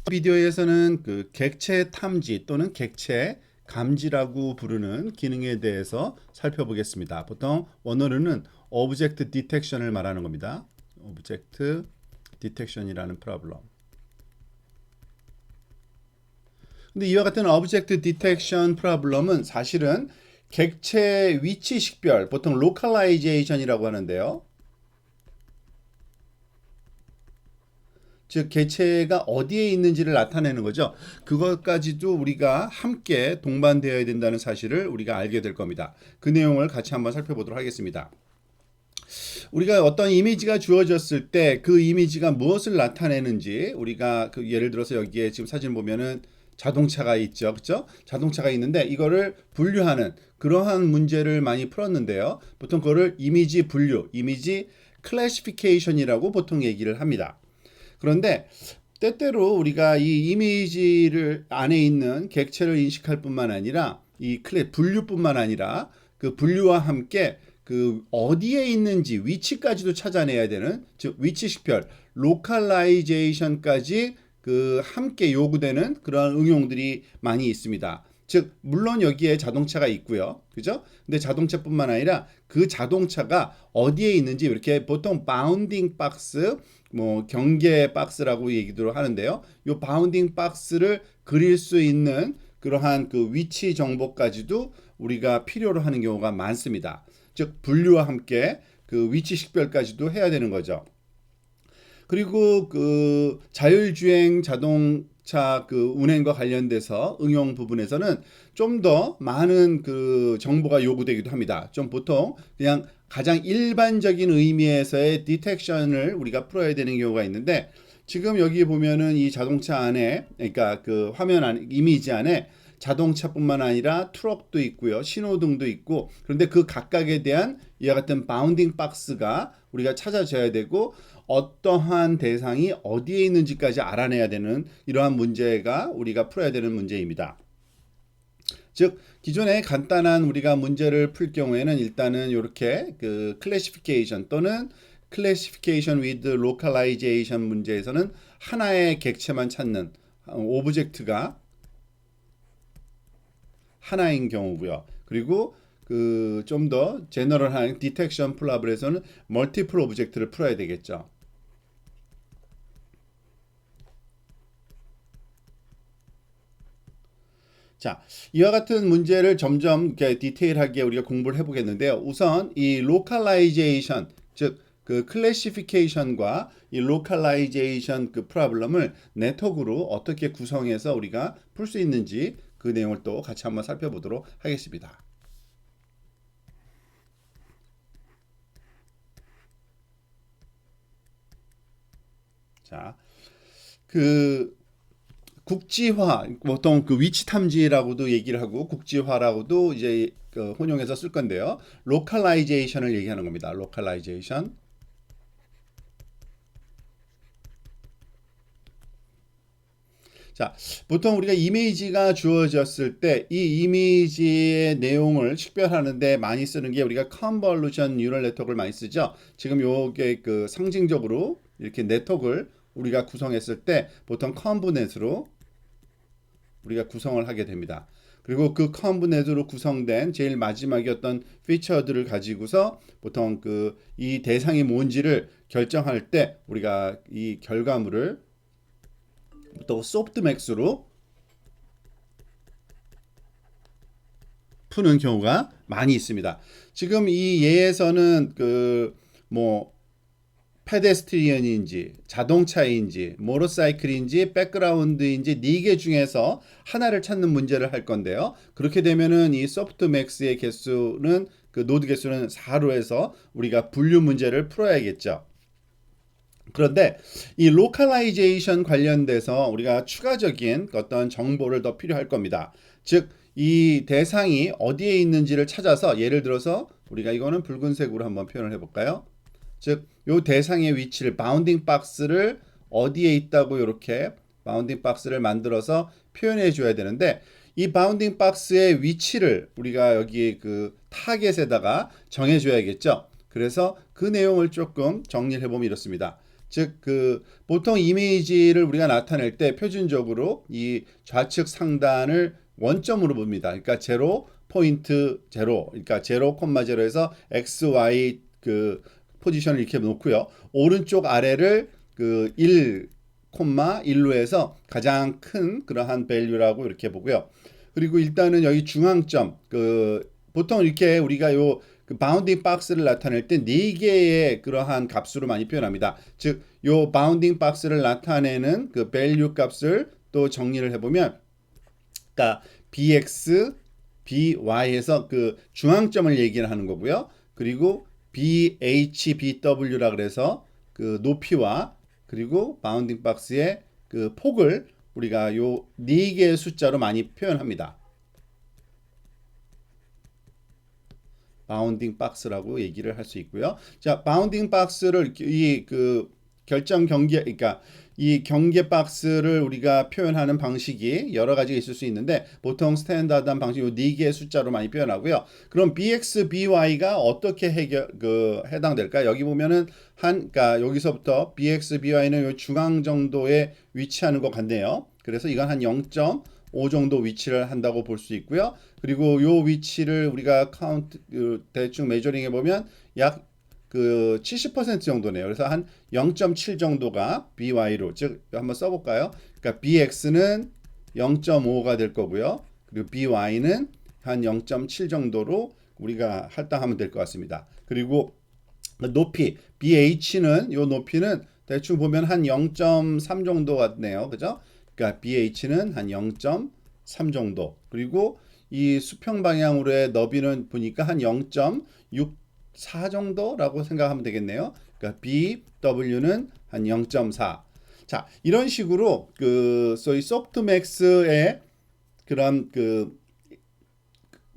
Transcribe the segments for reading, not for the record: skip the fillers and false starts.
비디오에서는 그 객체 탐지 또는 객체 감지라고 부르는 기능에 대해서 살펴보겠습니다. 보통 원어로는 오브젝트 디텍션을 말하는 겁니다. 오브젝트 디텍션이라는 프로블럼. 근데 이와 같은 오브젝트 디텍션 프로블럼은 사실은 객체 위치 식별, 보통 로컬라이제이션이라고 하는데요. 즉 객체가 어디에 있는지를 나타내는 거죠. 그것까지도 우리가 함께 동반되어야 된다는 사실을 우리가 알게 될 겁니다. 그 내용을 같이 한번 살펴보도록 하겠습니다. 우리가 어떤 이미지가 주어졌을 때 그 이미지가 무엇을 나타내는지 우리가 예를 들어서 여기에 지금 사진 보면은 자동차가 있죠. 그렇죠? 자동차가 있는데 이거를 분류하는 그러한 문제를 많이 풀었는데요. 보통 그거를 이미지 분류, 이미지 클래시피케이션이라고 보통 얘기를 합니다. 그런데 때때로 우리가 이 이미지를 안에 있는 객체를 인식할 뿐만 아니라 이 분류뿐만 아니라 그 분류와 함께 그 어디에 있는지 위치까지도 찾아내야 되는, 즉 위치 식별, 로컬라이제이션까지 그 함께 요구되는 그런 응용들이 많이 있습니다. 즉 물론 여기에 자동차가 있고요. 그죠? 근데 자동차뿐만 아니라 그 자동차가 어디에 있는지 이렇게 보통 바운딩 박스, 뭐 경계 박스라고 얘기도 하는데요. 이 바운딩 박스를 그릴 수 있는 그러한 그 위치 정보까지도 우리가 필요로 하는 경우가 많습니다. 즉 분류와 함께 그 위치 식별까지도 해야 되는 거죠. 그리고 그 자율주행 자동차 그 운행과 관련돼서 응용 부분에서는 좀 더 많은 그 정보가 요구되기도 합니다. 좀 보통 그냥 가장 일반적인 의미에서의 디텍션을 우리가 풀어야 되는 경우가 있는데, 지금 여기 보면은 이 자동차 안에, 그러니까 그 화면 안 이미지 안에 자동차뿐만 아니라 트럭도 있고요, 신호등도 있고, 그런데 그 각각에 대한 이와 같은 바운딩 박스가 우리가 찾아져야 되고 어떠한 대상이 어디에 있는지까지 알아내야 되는 이러한 문제가 우리가 풀어야 되는 문제입니다. 즉 기존에 간단한 우리가 문제를 풀 경우에는 일단은 이렇게 그 클래시피케이션 또는 클래시피케이션 with localization 문제에서는 하나의 객체만 찾는 오브젝트가 하나인 경우고요. 그리고 그 좀 더 제너럴한 디텍션 프로블에서는 멀티플 오브젝트를 풀어야 되겠죠. 자, 이와 같은 문제를 점점 이렇게 디테일하게 우리가 공부를 해보겠는데요. 우선 이 로컬라이제이션, 즉 그 클래시피케이션과 이 로컬라이제이션 그 프로블럼을 네트워크로 어떻게 구성해서 우리가 풀 수 있는지 그 내용을 또 같이 한번 살펴보도록 하겠습니다. 자, 그 국지화, 보통 그 위치 탐지라고도 얘기를 하고 국지화라고도 이제 그 혼용해서 쓸 건데요. 로컬라이제이션을 얘기하는 겁니다. 로컬라이제이션. 자, 보통 우리가 이미지가 주어졌을 때 이 이미지의 내용을 식별하는데 많이 쓰는 게 우리가 컨볼루션 뉴럴 네트워크를 많이 쓰죠. 지금 요게 그 상징적으로 이렇게 네트워크를 우리가 구성했을 때 보통 컨브넷으로 우리가 구성을 하게 됩니다. 그리고 그 컨브넷으로 구성된 제일 마지막에 어떤 피처들을 가지고서 보통 그 이 대상이 뭔지를 결정할 때 우리가 이 결과물을 또 소프트맥스로 푸는 경우가 많이 있습니다. 지금 이 예에서는 그 뭐 페데스트리언인지 자동차인지 모터사이클인지 백그라운드인지 네 개 중에서 하나를 찾는 문제를 할 건데요. 그렇게 되면은 이 소프트맥스의 개수는 그 노드 개수는 4로 해서 우리가 분류 문제를 풀어야겠죠. 그런데 이 로컬라이제이션 관련돼서 우리가 추가적인 어떤 정보를 더 필요할 겁니다. 즉, 이 대상이 어디에 있는지를 찾아서 예를 들어서 우리가 이거는 붉은색으로 한번 표현을 해볼까요? 즉, 이 대상의 위치를 바운딩 박스를 어디에 있다고 이렇게 바운딩 박스를 만들어서 표현해 줘야 되는데 이 바운딩 박스의 위치를 우리가 여기 그 타겟에다가 정해 줘야겠죠. 그래서 그 내용을 조금 정리를 해보면 이렇습니다. 즉 그 보통 이미지를 우리가 나타낼 때 표준적으로 이 좌측 상단을 원점으로 봅니다. 그러니까 제로 포인트 제로, 그러니까 제로 콤마 제로에서 x, y 그 포지션을 이렇게 놓고요. 오른쪽 아래를 그 1, 콤마 1로 해서 가장 큰 그러한 밸류라고 이렇게 보고요. 그리고 일단은 여기 중앙점 그 보통 이렇게 우리가 요 그 바운딩 박스를 나타낼 때 네 개의 그러한 값으로 많이 표현합니다. 즉, 요 바운딩 박스를 나타내는 그 밸류 값을 또 정리를 해보면, 그러니까 bx, by에서 그 중앙점을 얘기를 하는 거고요. 그리고 bh, bw라 그래서 그 높이와 그리고 바운딩 박스의 그 폭을 우리가 요 네 개의 숫자로 많이 표현합니다. 바운딩 박스라고 얘기를 할 수 있고요. 자, 바운딩 박스를 이 그 결정 경계, 그러니까 이 경계 박스를 우리가 표현하는 방식이 여러 가지가 있을 수 있는데 보통 스탠다드한 방식 요 네 개의 숫자로 많이 표현하고요. 그럼 bx, by가 어떻게 해당될까? 여기 보면은 그러니까 여기서부터 bx, by는 요 중앙 정도에 위치하는 것 같네요. 그래서 이건 한 0.5 정도 위치를 한다고 볼 수 있고요. 그리고 요 위치를 우리가 대충 메저링 해보면 약 그 70% 정도네요. 그래서 한 0.7 정도가 by로, 즉 한번 써볼까요? 그러니까 bx는 0.5가 될 거고요. 그리고 by는 한 0.7 정도로 우리가 할당하면 될 것 같습니다. 그리고 높이 bh는 요 높이는 대충 보면 한 0.3 정도 같네요. 그죠? 그러니까 bh는 한 0.3 정도. 그리고 이 수평 방향으로의 너비는 보니까 한 0.64 정도라고 생각하면 되겠네요. 그러니까 BW는 한 0.4. 자, 이런 식으로 그 소위 소프트맥스의 그런 그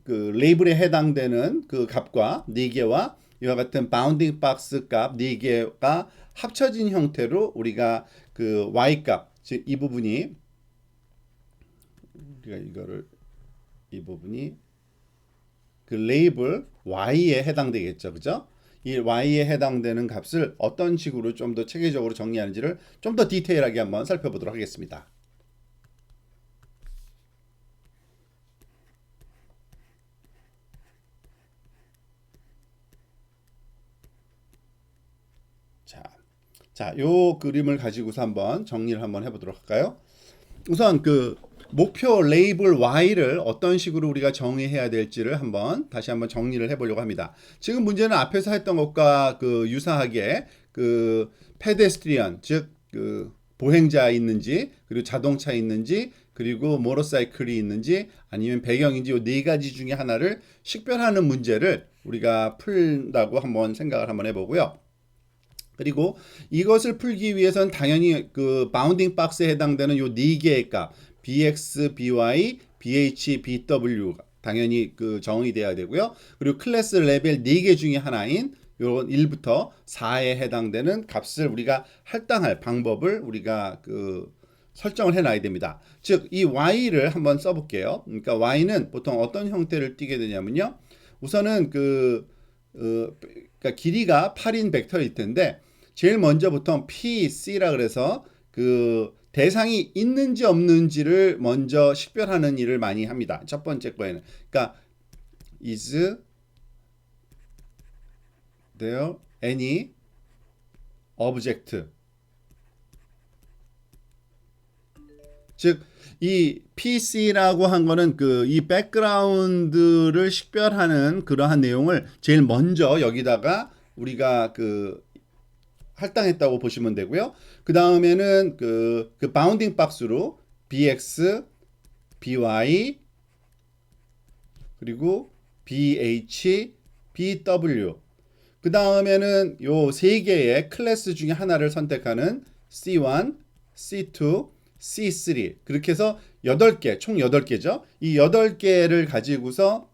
레이블에 해당되는 그 값과 4개와 이와 같은 바운딩 박스 값 4개가 합쳐진 형태로 우리가 그 y 값, 즉 이 부분이 우리가 이 부분이 그 레이블 y에 해당되겠죠. 그죠? 이 y에 해당되는 값을 어떤 식으로 좀 더 체계적으로 정리하는지를 좀 더 디테일하게 한번 살펴보도록 하겠습니다. 자, 요 그림을 가지고서 한번 정리를 한번 해보도록 할까요? 우선 그 목표 레이블 Y를 어떤 식으로 우리가 정의해야 될지를 다시 한번 정리를 해보려고 합니다. 지금 문제는 앞에서 했던 것과 그 유사하게 그 페데스트리언, 즉 그 보행자 있는지, 그리고 자동차 있는지, 그리고 모터사이클이 있는지, 아니면 배경인지 이 네 가지 중에 하나를 식별하는 문제를 우리가 풀다고 한번 생각을 한번 해보고요. 그리고 이것을 풀기 위해서는 당연히 그 바운딩 박스에 해당되는 요 네 개의 값 bx, by, bh, bw 당연히 그 정의돼야 되고요. 그리고 클래스 레벨 4개 중에 하나인 요 1부터 4에 해당되는 값을 우리가 할당할 방법을 우리가 그 설정을 해놔야 됩니다. 즉 이 y를 한번 써볼게요. 그러니까 y는 보통 어떤 형태를 띠게 되냐면요. 우선은 그러니까 길이가 8인 벡터일 텐데 제일 먼저 보통 PC라 그래서 그 대상이 있는지 없는지를 먼저 식별하는 일을 많이 합니다. 첫 번째 거에는. 그러니까 is there any object. 즉 이 PC라고 한 거는 그 이 백그라운드를 식별하는 그러한 내용을 제일 먼저 여기다가 우리가 그 할당했다고 보시면 되고요. 그 다음에는 그 바운딩 박스로 bx, by 그리고 bh, bw 그 다음에는 요 세 개의 클래스 중에 하나를 선택하는 C1, C2, C3 그렇게 해서 8개, 총 8개죠. 이 8개를 가지고서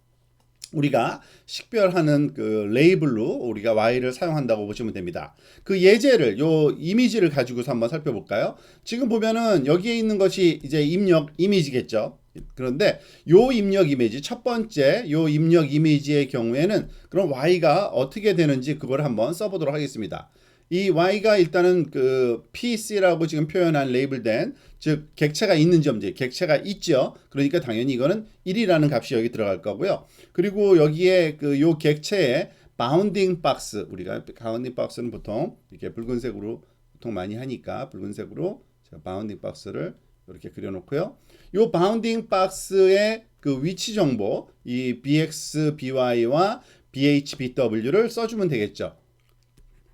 우리가 식별하는 그 레이블로 우리가 y를 사용한다고 보시면 됩니다. 그 예제를 요 이미지를 가지고서 한번 살펴볼까요? 지금 보면은 여기에 있는 것이 이제 입력 이미지겠죠. 그런데 요 입력 이미지 첫 번째 요 입력 이미지의 경우에는 그럼 y가 어떻게 되는지 그걸 한번 써보도록 하겠습니다. 이 y가 일단은 그 PC라고 지금 표현한 레이블된 즉 객체가 있는지 없는지 객체가 있죠. 그러니까 당연히 이거는 1이라는 값이 여기 들어갈 거고요. 그리고 여기에 그 요 객체에 바운딩 박스 우리가 바운딩 박스는 보통 이렇게 붉은색으로 보통 많이 하니까 붉은색으로 제가 바운딩 박스를 이렇게 그려놓고요. 요 바운딩 박스의 그 위치 정보 이 bx, by와 bh, bw를 써주면 되겠죠.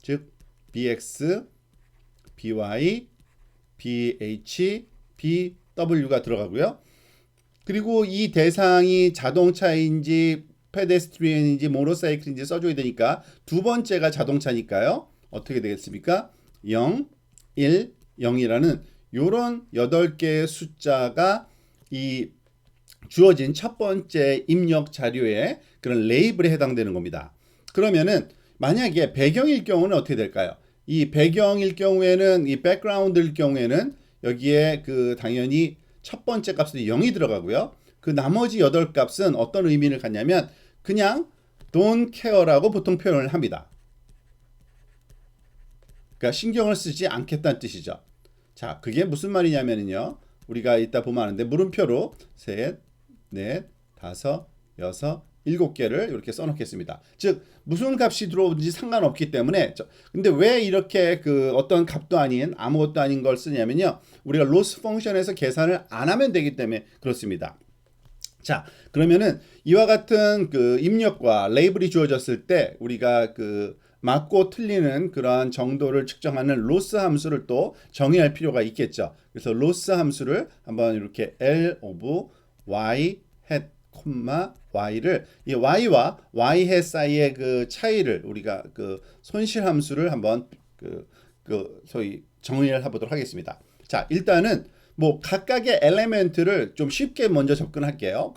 즉 bx, by, bh, bw가 들어가고요. 그리고 이 대상이 자동차인지 페데스트리언인지 모노사이클인지 써줘야 되니까 두 번째가 자동차니까요. 어떻게 되겠습니까? 0, 1, 0이라는 요런 8개의 숫자가 이 주어진 첫 번째 입력 자료의 그런 레이블에 해당되는 겁니다. 그러면은 만약에 배경일 경우는 어떻게 될까요? 이 배경일 경우에는 이 백그라운드일 경우에는 여기에 그 당연히 첫 번째 값은 0이 들어가고요. 그 나머지 8값은 어떤 의미를 갖냐면 그냥 don't care라고 보통 표현을 합니다. 그러니까 신경을 쓰지 않겠다는 뜻이죠. 자, 그게 무슨 말이냐면요. 우리가 이따 보면 아는데 물음표로 셋, 넷, 다섯, 여섯, 7개를 이렇게 써놓겠습니다. 즉 무슨 값이 들어오는지 상관없기 때문에 근데 왜 이렇게 그 어떤 값도 아닌 아무것도 아닌 걸 쓰냐면요. 우리가 loss 펑션에서 계산을 안 하면 되기 때문에 그렇습니다. 자, 그러면은 이와 같은 그 입력과 레이블이 주어졌을 때 우리가 그 맞고 틀리는 그러한 정도를 측정하는 로스 함수를 또 정의할 필요가 있겠죠. 그래서 로스 함수를 한번 이렇게 L of y hat, y를 이 y와 y hat 사이의 그 차이를 우리가 그 손실 함수를 한번 그 소위 정의를 해보도록 하겠습니다. 자, 일단은 뭐 각각의 엘리멘트를 좀 쉽게 먼저 접근할게요.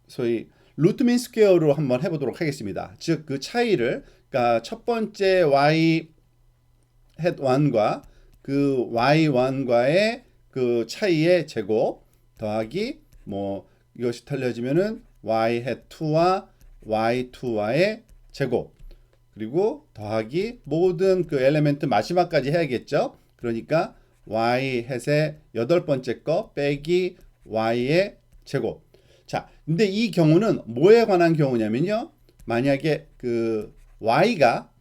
소위 루트 민 스퀘어로 한번 해보도록 하겠습니다. 즉 그 차이를 그러니까 첫 번째 y hat 1과 그 y1과의 그 차이의 제곱 더하기 뭐 이것이 틀려지면은 y hat 2와 y2와의 제곱 그리고 더하기 모든 그 엘리멘트 마지막까지 해야겠죠. 그러니까 y hat의 8번째 거 빼기 y의 제곱. 자, 근데 이 경우는 뭐에 관한 경우냐면요. 만약에 그 y가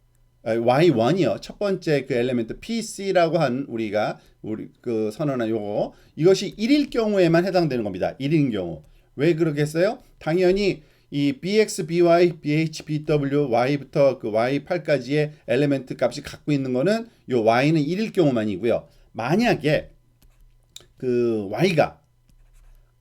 y1이요. 첫 번째 그 엘리멘트 PC라고 한 우리 그 선언한 요거 이것이 1일 경우에만 해당되는 겁니다. 1인 경우. 왜 그러겠어요? 당연히 이 bx, by, bh, bw, y부터 그 y8까지의 엘리멘트 값이 갖고 있는 거는 요 y는 1일 경우만이고요. 만약에 그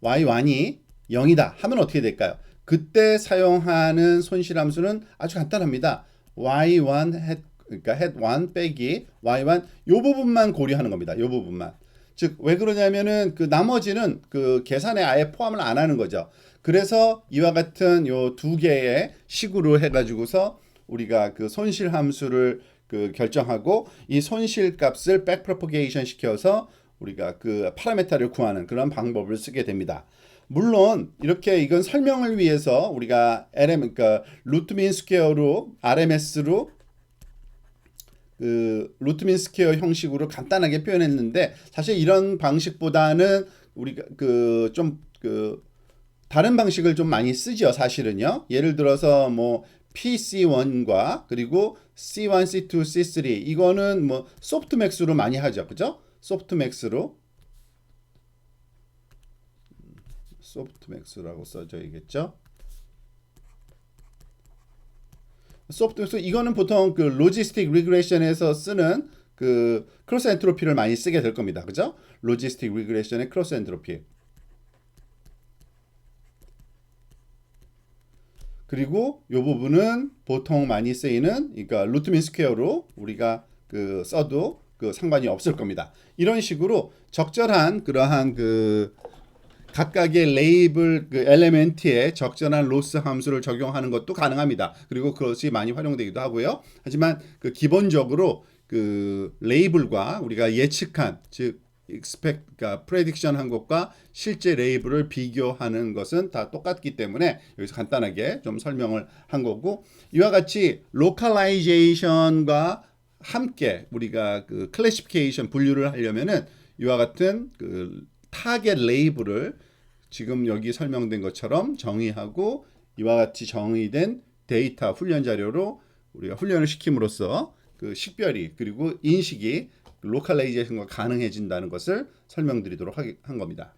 y1이 0이다 하면 어떻게 될까요? 그때 사용하는 손실함수는 아주 간단합니다. y1 그러니까 hat 1 빼기 y1 요 부분만 고려하는 겁니다. 요 부분만. 즉 왜 그러냐면은 그 나머지는 그 계산에 아예 포함을 안 하는 거죠. 그래서 이와 같은 요 두 개의 식으로 해가지고서 우리가 그 손실 함수를 그 결정하고 이 손실 값을 백프로포게이션 시켜서 우리가 그 파라메타를 구하는 그런 방법을 쓰게 됩니다. 물론 이렇게 이건 설명을 위해서 우리가 그러니까 루트 민 스퀘어로 RMS로 그 루트 민 스퀘어 형식으로 간단하게 표현했는데 사실 이런 방식보다는 우리가 그 좀 그 다른 방식을 좀 많이 쓰죠. 사실은요. 예를 들어서 뭐 PC1과 그리고 C1, C2, C3 이거는 뭐 소프트맥스로 많이 하죠. 그죠? 소프트맥스로 써져야겠죠. 소프트맥스 이거는 보통 그 로지스틱 리그레션에서 쓰는 그 크로스 엔트로피를 많이 쓰게 될 겁니다. 그죠? 로지스틱 리그레션의 크로스 엔트로피. 그리고 이 부분은 보통 많이 쓰이는 그러니까 루트 민 스퀘어로 우리가 그 써도 그 상관이 없을 겁니다. 이런 식으로 적절한 그러한 그 각각의 레이블 그 엘리멘트에 적절한 로스 함수를 적용하는 것도 가능합니다. 그리고 그것이 많이 활용되기도 하고요. 하지만 그 기본적으로 그 레이블과 우리가 예측한 즉 expect 그러니까 prediction 한 것과 실제 레이블을 비교하는 것은 다 똑같기 때문에 여기서 간단하게 좀 설명을 한 거고 이와 같이 localization과 함께 우리가 그 클래시피케이션 분류를 하려면은 이와 같은 그 타겟 레이블을 지금 여기 설명된 것처럼 정의하고 이와 같이 정의된 데이터 훈련 자료로 우리가 훈련을 시킴으로써 그 식별이 그리고 인식이 로컬라이제이션과 가능해진다는 것을 설명드리도록 한 겁니다.